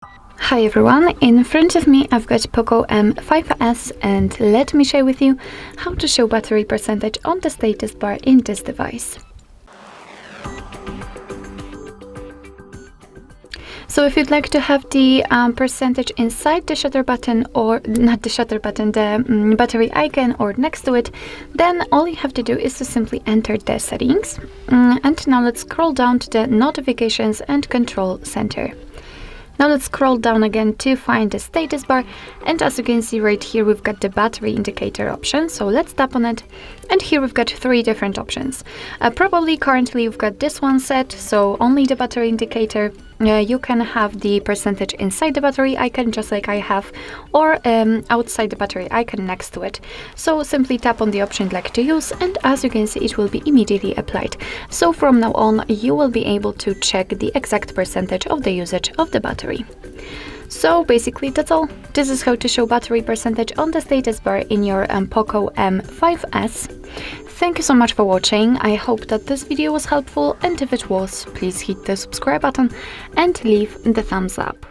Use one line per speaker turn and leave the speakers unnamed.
Hi everyone, in front of me I've got POCO M5s and let me share with you how to show battery percentage on the status bar in this device. So if you'd like to have the percentage inside the shutter button, or not the shutter button, the battery icon or next to it, then all you have to do is to simply enter the settings. And now let's scroll down to the notifications and control center. Now let's scroll down again to find the status bar, and as you can see right here we've got the battery indicator option, so let's tap on it, and here we've got three different options. Probably currently you've got this one set, so only the battery indicator. You can have the percentage inside the battery icon just like I have, or outside the battery icon next to it. So simply tap on the option you'd like to use, and as you can see it will be immediately applied. So from now on you will be able to check the exact percentage of the usage of the battery. So basically that's all. This is how to show battery percentage on the status bar in your POCO M5s. Thank you so much for watching. I hope that this video was helpful, and if it was, please hit the subscribe button and leave the thumbs up.